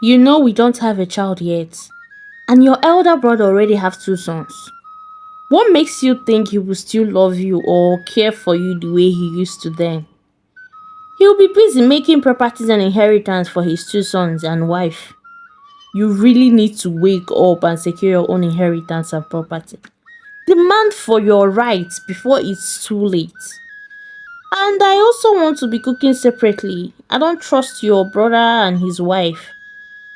You know we don't have a child yet, and your elder brother already have two sons. What makes you think he will still love you or care for you the way he used to then? He'll be busy making properties and inheritance for his two sons and wife. You really need to wake up and secure your own inheritance and property. Demand for your rights before it's too late. And I also want to be cooking separately. I don't trust your brother and his wife,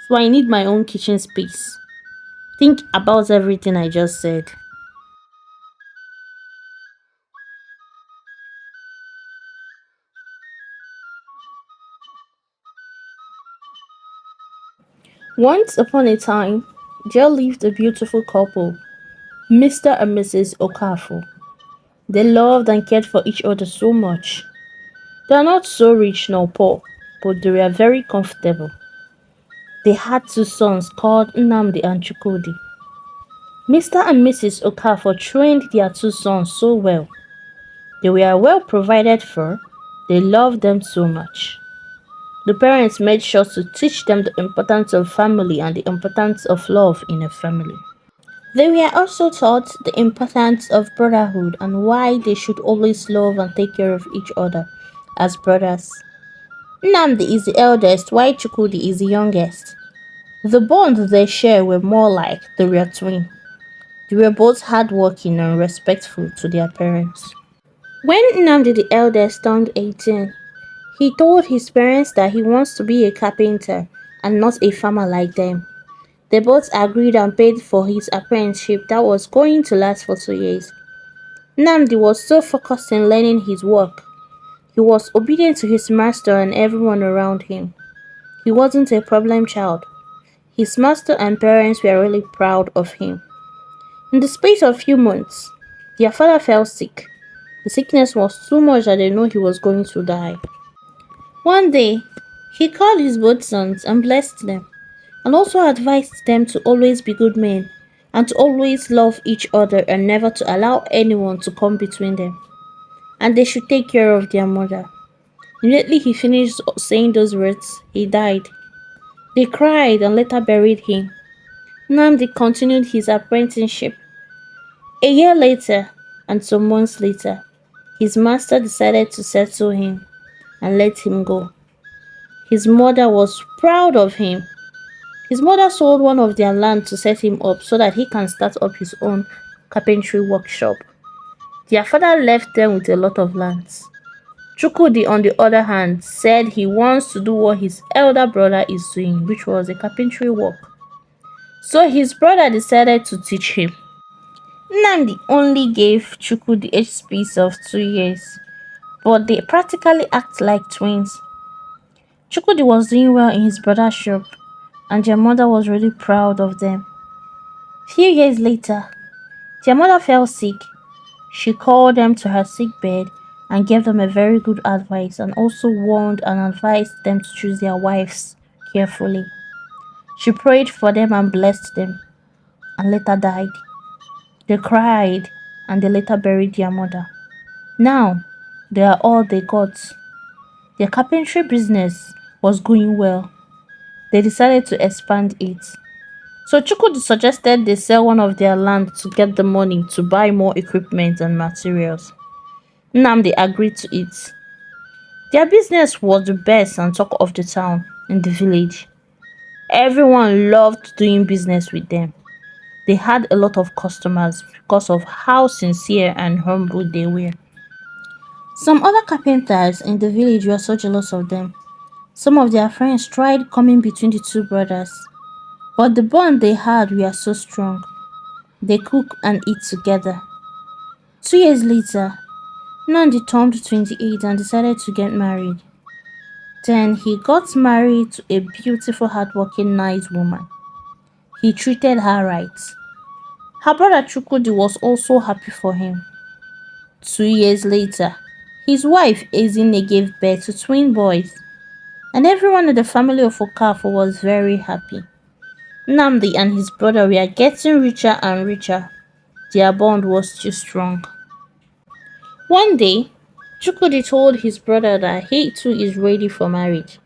so I need my own kitchen space. Think about everything I just said. Once upon a time, there lived a beautiful couple, Mr. and Mrs. Okafor. They loved and cared for each other so much. They are not so rich nor poor, but they were very comfortable. They had two sons called Nnamdi and Chukwudi. Mr. and Mrs. Okafor trained their two sons so well. They were well provided for. They loved them so much. The parents made sure to teach them the importance of family and the importance of love in a family. They were also taught the importance of brotherhood and why they should always love and take care of each other as brothers. Nnamdi is the eldest, while Chukwudi is the youngest. The bond they share were more like they were twins. They were both hardworking and respectful to their parents. When Nnamdi the eldest turned 18, he told his parents that he wants to be a carpenter and not a farmer like them. They both agreed and paid for his apprenticeship that was going to last for 2 years. Nnamdi was so focused in learning his work. He was obedient to his master and everyone around him. He wasn't a problem child. His master and parents were really proud of him. In the space of few months, their father fell sick. The sickness was too much that they knew he was going to die. One day, he called his both sons and blessed them, and also advised them to always be good men, and to always love each other and never to allow anyone to come between them. And they should take care of their mother. Immediately he finished saying those words, he died. They cried and later buried him. Nnamdi continued his apprenticeship. A year later, and some months later, his master decided to settle him and let him go. His mother was proud of him. His mother sold one of their land to set him up so that he can start up his own carpentry workshop. Their father left them with a lot of lands. Chukwudi, on the other hand, said he wants to do what his elder brother is doing, which was a carpentry work. So his brother decided to teach him. Nnamdi only gave Chukwudi each space of 2 years, but they practically act like twins. Chukwudi was doing well in his brother's shop, and their mother was really proud of them. Few years later, their mother fell sick. She called them to her sick bed and gave them a very good advice, and also warned and advised them to choose their wives carefully. She prayed for them and blessed them, and later died. They cried, and they later buried their mother. Now, they are all they got. Their carpentry business was going well. They decided to expand it. So Chukwudi suggested they sell one of their land to get the money to buy more equipment and materials. Nnamdi agreed to it. Their business was the best and talk of the town in the village. Everyone loved doing business with them. They had a lot of customers because of how sincere and humble they were. Some other carpenters in the village were so jealous of them. Some of their friends tried coming between the two brothers, but the bond they had were so strong. They cook and eat together. 2 years later, Nandi turned 28 and decided to get married. Then he got married to a beautiful, hardworking, nice woman. He treated her right. Her brother Chukwudi was also happy for him. 2 years later, his wife Ezinne gave birth to twin boys, and everyone in the family of Okafor was very happy. Nnamdi and his brother were getting richer and richer. Their bond was still strong. One day, Chukwudi told his brother that he too is ready for marriage,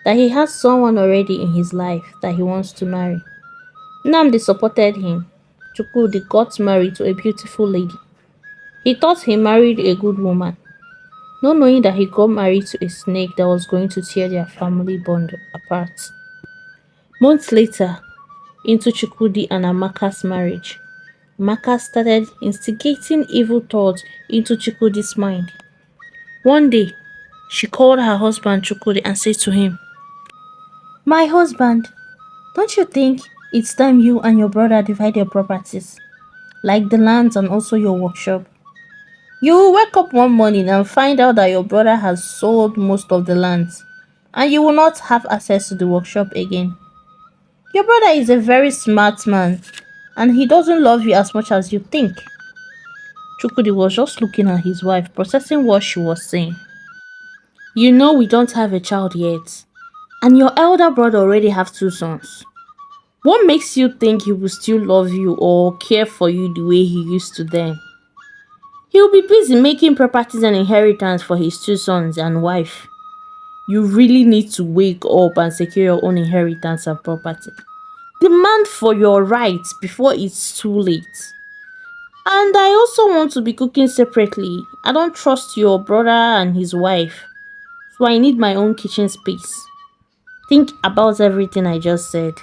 that he has someone already in his life that he wants to marry. Nnamdi supported him. Chukwudi got married to a beautiful lady. He thought he married a good woman, not knowing that he got married to a snake that was going to tear their family bond apart. Months later, into Chukwudi and Amaka's marriage, Amaka started instigating evil thoughts into Chukwudi's mind. One day, she called her husband Chukwudi and said to him, "My husband, don't you think it's time you and your brother divide your properties, like the lands and also your workshop? You will wake up one morning and find out that your brother has sold most of the lands, and you will not have access to the workshop again. Your brother is a very smart man, and he doesn't love you as much as you think." Chukwudi was just looking at his wife, processing what she was saying. "You know we don't have a child yet, and your elder brother already have two sons. What makes you think he will still love you or care for you the way he used to then? He'll be busy making properties and inheritance for his two sons and wife. You really need to wake up and secure your own inheritance and property. Demand for your rights before it's too late. And I also want to be cooking separately. I don't trust your brother and his wife, so I need my own kitchen space. Think about everything I just said."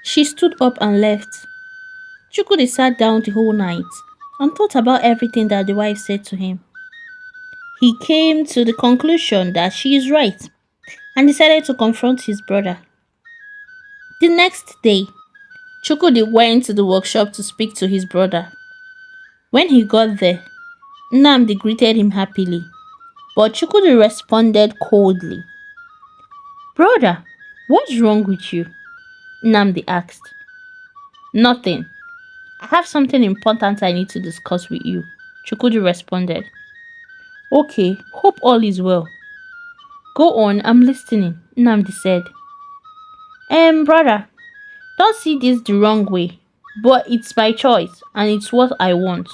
She stood up and left. Chukwudi sat down the whole night and thought about everything that the wife said to him. He came to the conclusion that she is right and decided to confront his brother. The next day, Chukwudi went to the workshop to speak to his brother. When he got there, Nnamdi greeted him happily, but Chukwudi responded coldly. "Brother, what's wrong with you?" Nnamdi asked. "Nothing. I have something important I need to discuss with you," Chukwudi responded. "Okay, hope all is well." "Go on, I'm listening," Nnamdi said. Brother, don't see this the wrong way, but it's my choice and it's what I want.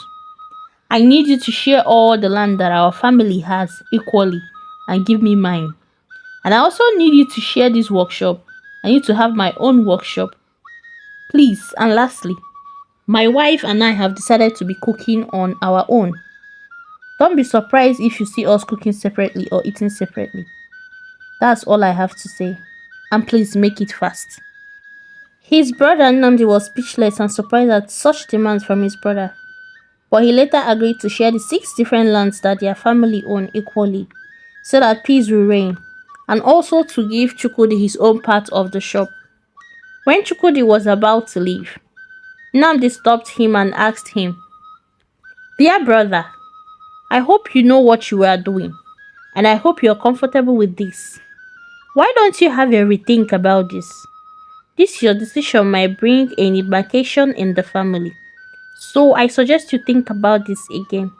I need you to share all the land that our family has equally and give me mine. And I also need you to share this workshop. I need to have my own workshop. Please, and lastly, my wife and I have decided to be cooking on our own. Don't be surprised if you see us cooking separately or eating separately. That's all I have to say. And please make it fast." His brother Nnamdi was speechless and surprised at such demands from his brother, but he later agreed to share the 6 different lands that their family owned equally, so that peace will reign, and also to give Chukwudi his own part of the shop. When Chukwudi was about to leave, Nnamdi stopped him and asked him, "Dear brother, I hope you know what you are doing, and I hope you're comfortable with this. Why don't you have a rethink about this? This your decision might bring a demarcation in the family, so I suggest you think about this again."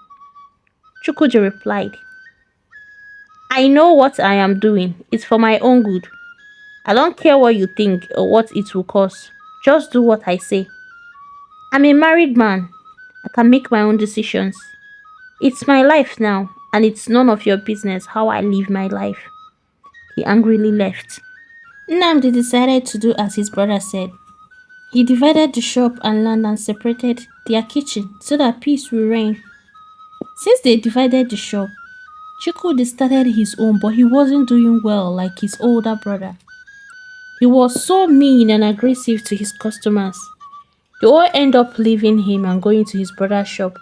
Chukwudi replied, "I know what I am doing. It's for my own good. I don't care what you think or what it will cost. Just do what I say. I'm a married man. I can make my own decisions. It's my life now, and it's none of your business how I live my life." He angrily left. Nnamdi decided to do as his brother said. He divided the shop and land and separated their kitchen so that peace will reign. Since they divided the shop, Chukwudi started his own, but he wasn't doing well like his older brother. He was so mean and aggressive to his customers. They all end up leaving him and going to his brother's shop.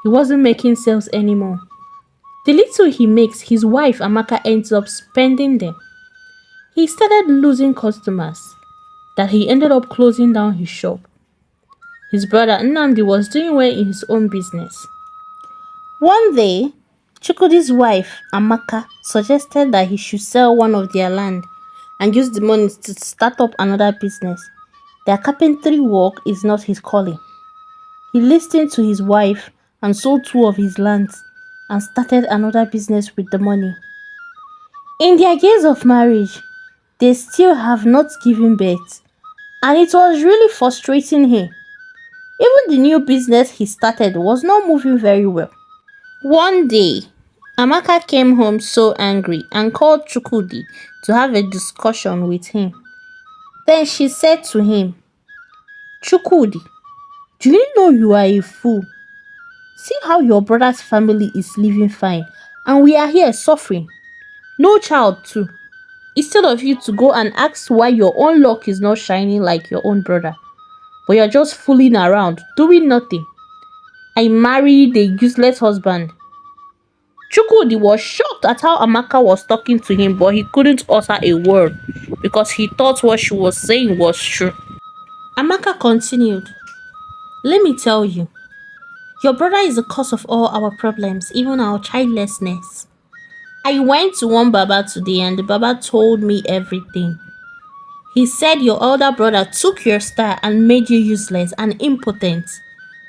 He wasn't making sales anymore. The little he makes, his wife Amaka ends up spending them. He started losing customers that he ended up closing down his shop. His brother Nnamdi was doing well in his own business. One day, Chukwudi's wife, Amaka, suggested that he should sell one of their land and use the money to start up another business. Their carpentry work is not his calling. He listened to his wife and sold 2 of his lands and started another business with the money. In their years of marriage, they still have not given birth, and it was really frustrating him. Even the new business he started was not moving very well. One day, Amaka came home so angry and called Chukudi to have a discussion with him. Then she said to him, Chukudi, do you know you are a fool? See how your brother's family is living fine and we are here suffering. No child too. Instead of you to go and ask why your own luck is not shining like your own brother, but you're just fooling around, doing nothing. I married a useless husband. Chukwudi was shocked at how Amaka was talking to him, but he couldn't utter a word because he thought what she was saying was true. Amaka continued, let me tell you, your brother is the cause of all our problems, even our childlessness. I went to one Baba today and the Baba told me everything. He said your elder brother took your star and made you useless and impotent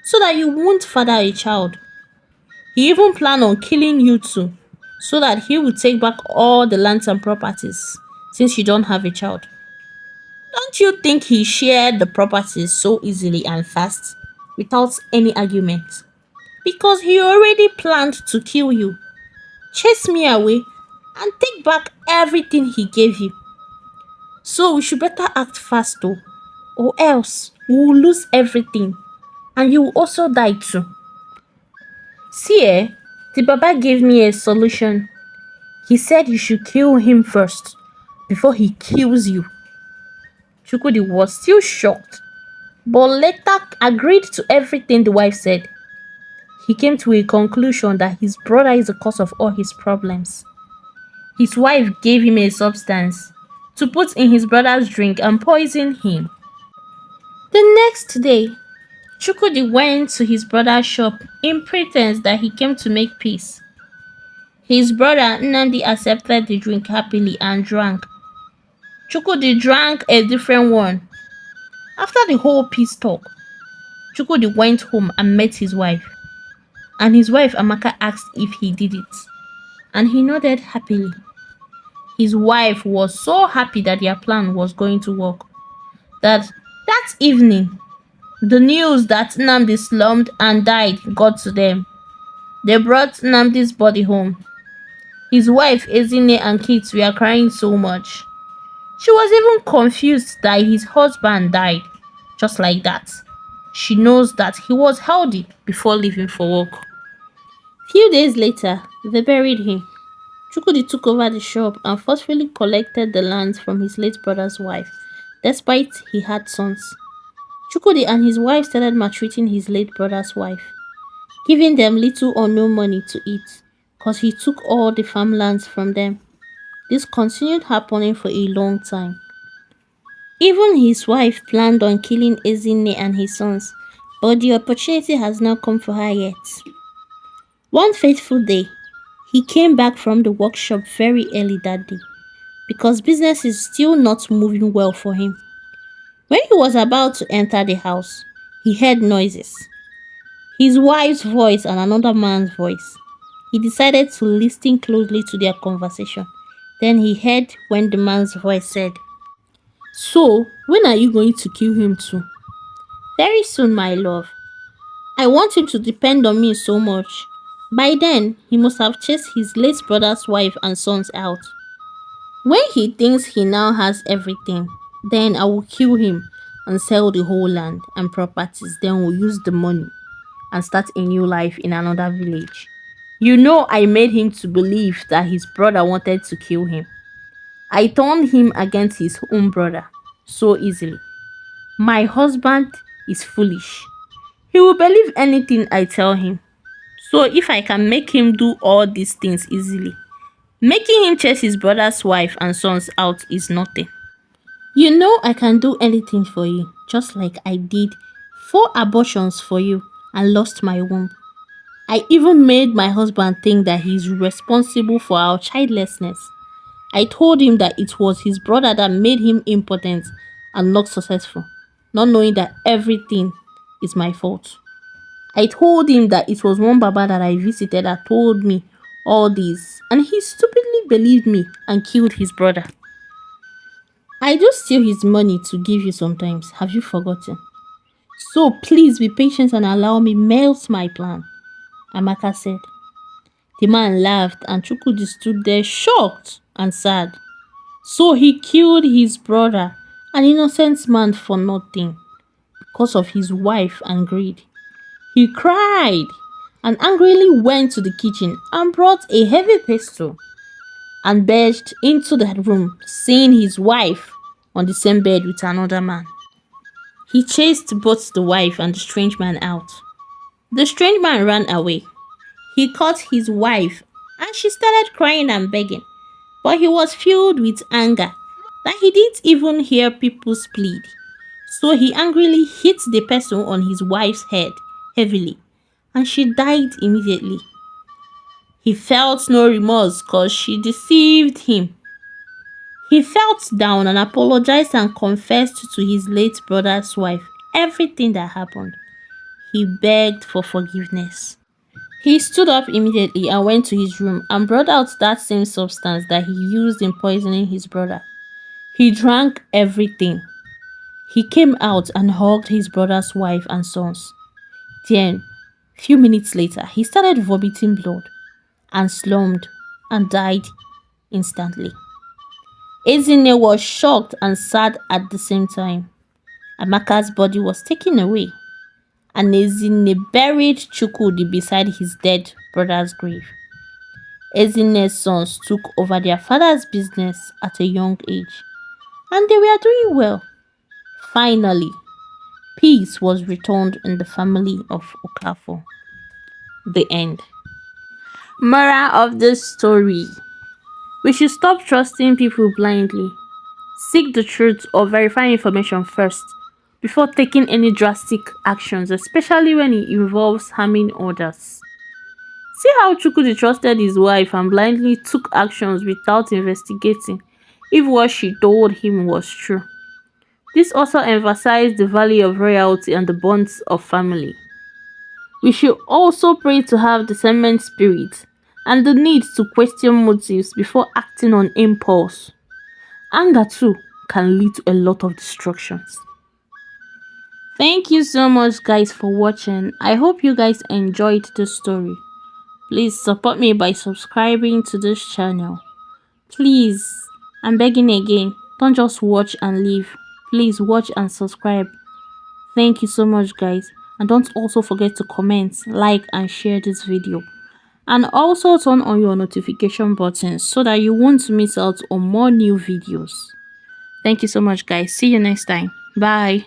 so that you won't father a child. He even planned on killing you too so that he would take back all the lands and properties since you don't have a child. Don't you think he shared the properties so easily and fast without any argument? Because he already planned to kill you, chase me away, and take back everything he gave you. So we should better act fast though, or else we will lose everything and you will also die too. See, the Baba gave me a solution. He said you should kill him first before he kills you. Chukudi was still shocked, but later agreed to everything the wife said. He came to a conclusion that his brother is the cause of all his problems. His wife gave him a substance to put in his brother's drink and poison him. The next day, Chukudi went to his brother's shop in pretense that he came to make peace. His brother Nnamdi accepted the drink happily and drank. Chukudi drank a different one. After the whole peace talk, Chukudi went home and met his wife. And his wife Amaka asked if he did it. And he nodded happily. His wife was so happy that their plan was going to work that evening, the news that Nnamdi slumped and died got to them. They brought Nnamdi's body home. His wife Ezine and kids were crying so much. She was even confused that his husband died just like that. She knows that he was healthy before leaving for work. Few days later, they buried him. Chukudi took over the shop and forcefully collected the lands from his late brother's wife, despite he had sons. Chukudi and his wife started maltreating his late brother's wife, giving them little or no money to eat, cause he took all the farmlands from them. This continued happening for a long time. Even his wife planned on killing Ezine and his sons, but the opportunity has not come for her yet. One fateful day, he came back from the workshop very early that day because business is still not moving well for him. When he was about to enter the house, he heard noises. His wife's voice and another man's voice. He decided to listen closely to their conversation. Then he heard when the man's voice said, so, when are you going to kill him too? Very soon, my love. I want him to depend on me so much. By then, he must have chased his late brother's wife and sons out. When he thinks he now has everything, then I will kill him and sell the whole land and properties. Then we'll use the money and start a new life in another village. You know, I made him to believe that his brother wanted to kill him. I turned him against his own brother so easily. My husband is foolish. He will believe anything I tell him. So if I can make him do all these things easily, making him chase his brother's wife and sons out is nothing. You know I can do anything for you, just like I did 4 abortions for you and lost my womb. I even made my husband think that he is responsible for our childlessness. I told him that it was his brother that made him impotent and not successful, not knowing that everything is my fault. I told him that it was one Baba that I visited that told me all this, and he stupidly believed me and killed his brother. I do steal his money to give you sometimes. Have you forgotten? So please be patient and allow me melt my plan, Amaka said. The man laughed and Chukwudi stood there shocked and sad. So he killed his brother, an innocent man, for nothing because of his wife and greed. He cried and angrily went to the kitchen and brought a heavy pistol and barged into the room, seeing his wife on the same bed with another man. He chased both the wife and the strange man out. The strange man ran away. He caught his wife and she started crying and begging, but he was filled with anger that he didn't even hear people's plead. So he angrily hit the person on his wife's head heavily and she died immediately. He felt no remorse because she deceived him. He felt down and apologized and confessed to his late brother's wife everything that happened. He begged for forgiveness. He stood up immediately and went to his room and brought out that same substance that he used in poisoning his brother. He drank everything. He came out and hugged his brother's wife and sons. Then, few minutes later, he started vomiting blood and slumped and died instantly. Ezinne was shocked and sad at the same time. Amaka's body was taken away, and Ezinne buried Chukwudi beside his dead brother's grave. Ezinne's sons took over their father's business at a young age, and they were doing well. Finally, peace was returned in the family of Okafor. The end. Moral of this story: we should stop trusting people blindly. Seek the truth or verify information first before taking any drastic actions, especially when it involves harming others. See how Chukwudi trusted his wife and blindly took actions without investigating if what she told him was true. This also emphasized the value of royalty and the bonds of family. We should also pray to have discernment spirit and the need to question motives before acting on impulse. Anger too can lead to a lot of destructions. Thank you so much guys for watching. I hope you guys enjoyed this story. Please support me by subscribing to this channel. Please, I'm begging again, don't just watch and leave. Please watch and subscribe. Thank you so much guys, and don't also forget to comment, like and share this video. And also turn on your notification button so that you won't miss out on more new videos. Thank you so much guys. See you next time. Bye.